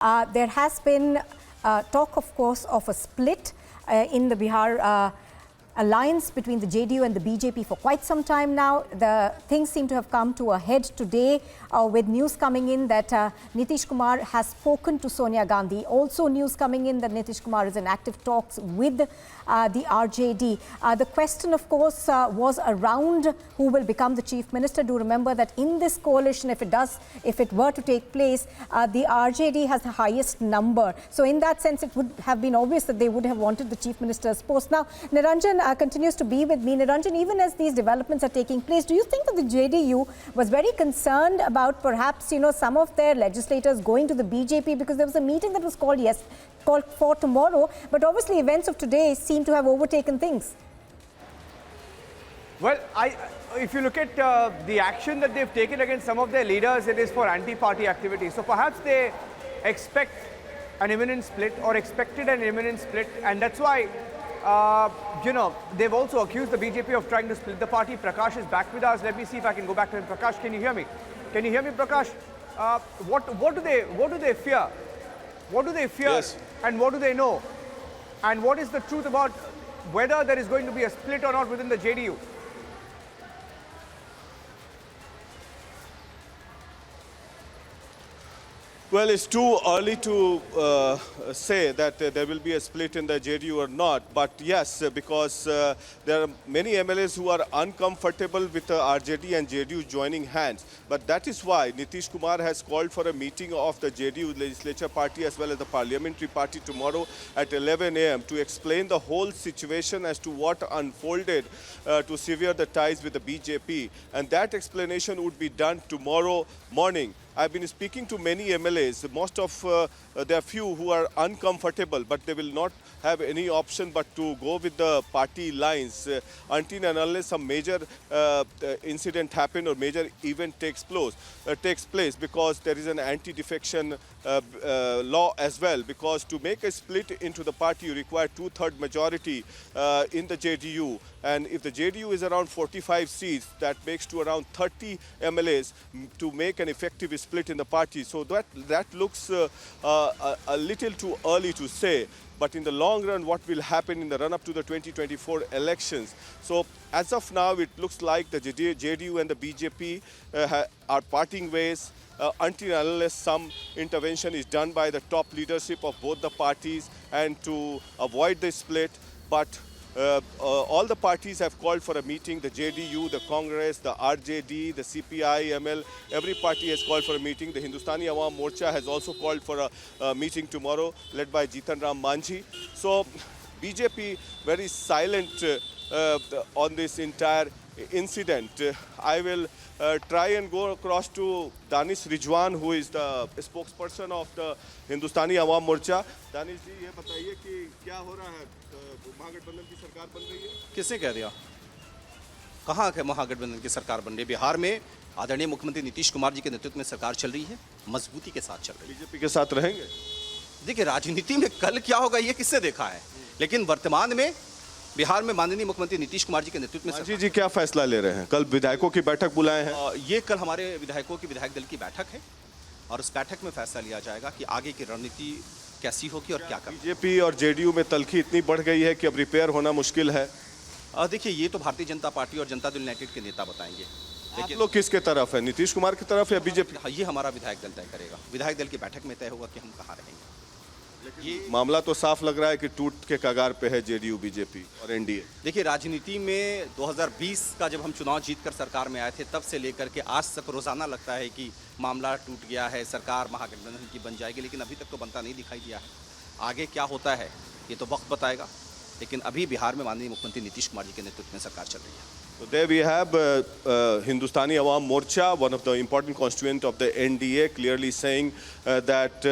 There has been talk, of course, of a split in the Bihar alliance between the JDU and the BJP for quite some time now. The things seem to have come to a head today with news coming in that Nitish Kumar has spoken to Sonia Gandhi. Also news coming in that Nitish Kumar is in active talks with the RJD. The question, of course, was around who will become the chief minister. Do remember that in this coalition, if it were to take place, the RJD has the highest number. So in that sense, it would have been obvious that they would have wanted the chief minister's post. Now, Niranjan continues to be with me. Niranjan, even as these developments are taking place, do you think that the JDU was very concerned about perhaps, some of their legislators going to the BJP, because there was a meeting that was called for tomorrow, but obviously events of today seem to have overtaken things? Well, if you look at the action that they've taken against some of their leaders, it is for anti-party activity. So perhaps they expect an imminent split or expected an imminent split, and that's why they've also accused the BJP of trying to split the party. Prakash is back with us. Let me see if I can go back to him. Prakash, can you hear me? Can you hear me, Prakash? What do they fear? What do they fear? Yes. And what do they know? And what is the truth about whether there is going to be a split or not within the JDU? Well, it's too early to say that there will be a split in the JDU or not. But yes, because there are many MLAs who are uncomfortable with RJD and JDU joining hands. But that is why Nitish Kumar has called for a meeting of the JDU legislature party as well as the parliamentary party tomorrow at 11 a.m. to explain the whole situation as to what unfolded to sever the ties with the BJP. And that explanation would be done tomorrow morning. I've been speaking to many MLAs. Most of there are few who are uncomfortable, but they will not have any option but to go with the party lines until and unless some major incident happen or major event takes place, because there is an anti-defection law as well. Because to make a split into the party, you require 2/3 majority in the JDU. And if the JDU is around 45 seats, that makes to around 30 MLAs to make an effective split in the party. So that looks a little too early to say. But in the long run, what will happen in the run-up to the 2024 elections? So as of now, it looks like the JDU and the BJP are parting ways until and unless some intervention is done by the top leadership of both the parties and to avoid the split. But all the parties have called for a meeting. The JDU, the Congress, the RJD, the CPI, ML, every party has called for a meeting. The Hindustani Awam Morcha has also called for a meeting tomorrow, led by Jitan Ram Manjhi. So BJP very silent on this entire incident. I will try and go across to Danish Rijwan, who is the spokesperson of the Hindustani Awam Morcha. Danish ji, ये बताइए कि क्या हो रहा है? महागठबंधन की सरकार बन रही है? किसने कह दिया? कहाँ के महागठबंधन की सरकार बन रही है? बिहार में आदरणीय मुख्यमंत्री नीतीश कुमार जी के नेतृत्व में सरकार चल रही है, मजबूती के साथ चल रही है। बीजेपी के साथ रहेंगे? देखिए, राजनीति में कल क्या होगा ये किसने देखा है, लेकिन वर्तमान में बिहार में माननीय मुख्यमंत्री नीतीश कुमार जी के नेतृत्व में जी क्या फैसला ले रहे हैं? कल विधायकों की बैठक बुलाए हैं? ये कल हमारे विधायकों की विधायक दल की बैठक है और उस बैठक में फैसला लिया जाएगा कि आगे की रणनीति कैसी होगी और क्या करना। बीजेपी और जेडीयू में तल्खी इतनी बढ़ गई है कि अब रिपेयर होना मुश्किल है। देखिए, ये तो भारतीय जनता पार्टी और जनता दल यूनाइटेड के नेता बताएंगे। आप लोग किसके तरफ है, नीतीश कुमार की तरफ या बीजेपी? ये हमारा विधायक दल तय करेगा। विधायक दल की बैठक में तय होगा कि हम कहाँ रहेंगे। ये मामला तो साफ लग रहा है कि टूट के कगार पे है जेडीयू बीजेपी और एनडीए। देखिए, राजनीति में 2020 का जब हम चुनाव जीतकर सरकार में आए थे, तब से लेकर के आज तक रोजाना लगता है कि मामला टूट गया है, सरकार महागठबंधन की बन जाएगी, लेकिन अभी तक तो बनता नहीं दिखाई दिया है। आगे क्या होता है ये तो वक्त बताएगा, लेकिन अभी बिहार में माननीय मुख्यमंत्री नीतीश कुमार जी के नेतृत्व में सरकार चल रही है। So there we have Hindustani Awam Morcha, one of the important constituent of the NDA, clearly saying that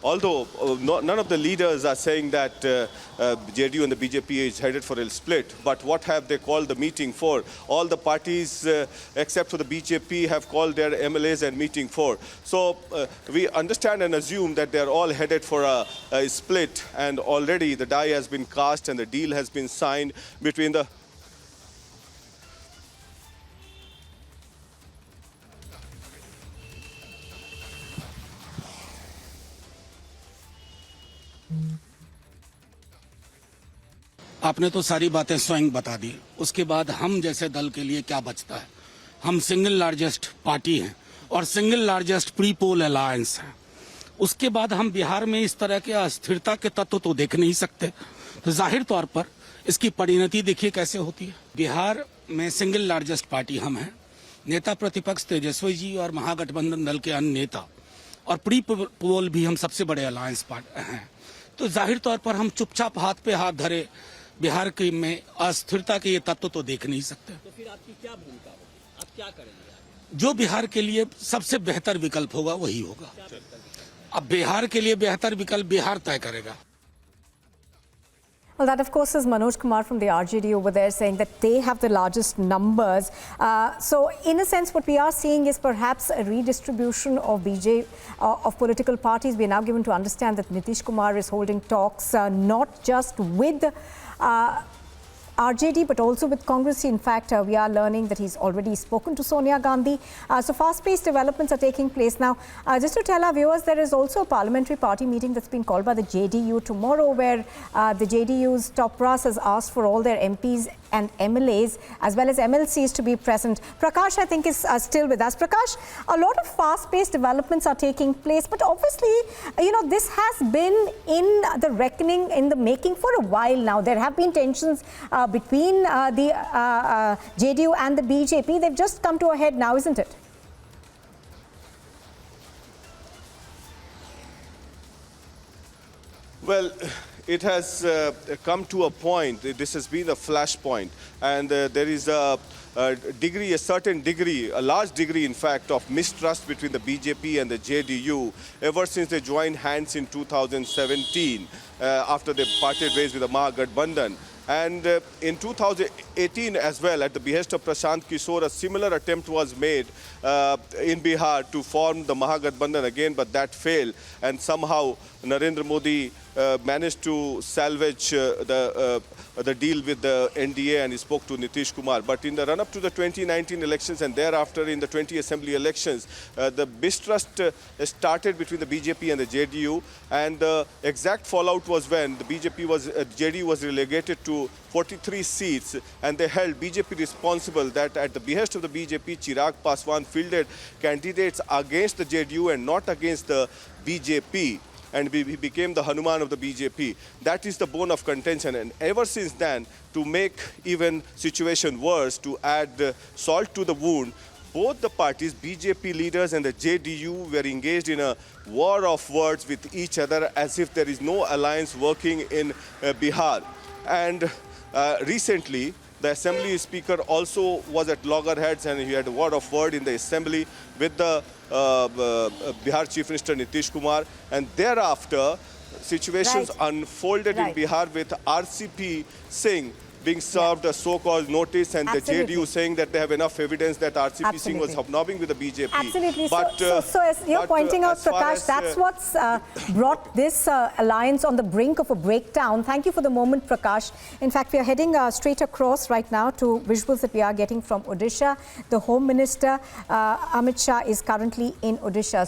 although none of the leaders are saying that JDU and the BJP is headed for a split, but what have they called the meeting for? All the parties except for the BJP have called their MLAs and meeting for. So we understand and assume that they are all headed for a split, and already the die has been cast and the deal has been signed between the आपने तो सारी बातें स्वयं बता दी। उसके बाद हम जैसे दल के लिए क्या बचता है? हम सिंगल लार्जेस्ट पार्टी हैं और single largest pre poll alliance हैं। उसके बाद हम बिहार में इस तरह के अस्थिरता के तत्व तो देख नहीं सकते। तो जाहिर तौर पर इसकी परिणति देखिए कैसे होती है। बिहार में सिंगल लार्जेस्ट पार्टी हम हैं। नेता प्रतिपक्ष तेजस्वी जी और महागठबंधन दल के अन्य नेता और प्री पोल भी हम सबसे बड़े अलायंस पार्टी हैं। तो जाहिर तौर पर हम चुपचाप हाथ पे हाथ धरे बिहार के में अस्थिरता के ये तत्व तो देख नहीं सकते। तो फिर आपकी क्या भूमिका होगी? आप क्या करेंगे? जो बिहार के लिए सबसे बेहतर विकल्प होगा वही होगा। अब बिहार के लिए बेहतर विकल्प बिहार तय करेगा। Well, that of course is Manoj Kumar from the RJD over there saying that they have the largest numbers. So in a sense what we are seeing is perhaps a redistribution of of political parties. We are now given to understand that Nitish Kumar is holding talks not just with RJD but also with Congress. In fact, we are learning that he's already spoken to Sonia Gandhi. So fast-paced developments are taking place now. Just to tell our viewers, there is also a parliamentary party meeting that's been called by the JDU tomorrow, where the JDU's top brass has asked for all their MPs and MLAs as well as MLCs to be present. Prakash, I think, is still with us. Prakash, a lot of fast-paced developments are taking place, but obviously, you know, this has been in the reckoning, in the making for a while now. There have been tensions between the JDU and the BJP. They've just come to a head now, isn't it? Well, it has come to a point. This has been a flashpoint, and there is a certain degree, a large degree, in fact, of mistrust between the BJP and the JDU ever since they joined hands in 2017 after they parted ways with the Mahagathbandhan. And in 2018 as well, at the behest of Prashant Kishore, a similar attempt was made in Bihar to form the Mahagathbandhan again, but that failed. And somehow Narendra Modi managed to salvage the deal with the NDA, and he spoke to Nitish Kumar. But in the run-up to the 2019 elections and thereafter in the 20 assembly elections, the mistrust started between the BJP and the JDU, and the exact fallout was when the JDU was relegated to 43 seats, and they held BJP responsible that at the behest of the BJP, Chirag Paswan fielded candidates against the JDU and not against the BJP. And he became the Hanuman of the BJP. That is the bone of contention. And ever since then, to make even situation worse, to add salt to the wound, both the parties, BJP leaders and the JDU, were engaged in a war of words with each other as if there is no alliance working in Bihar. And recently, the Assembly Speaker also was at loggerheads, and he had a word of word in the Assembly with the Bihar Chief Minister Nitish Kumar. And thereafter, situations unfolded in Bihar with RCP Singh being served a so-called notice, and the JDU saying that they have enough evidence that RCP Singh was hobnobbing with the BJP. Absolutely. But, so as you're pointing out, Prakash, that's what's brought this alliance on the brink of a breakdown. Thank you for the moment, Prakash. In fact, we are heading straight across right now to visuals that we are getting from Odisha. The Home Minister, Amit Shah, is currently in Odisha.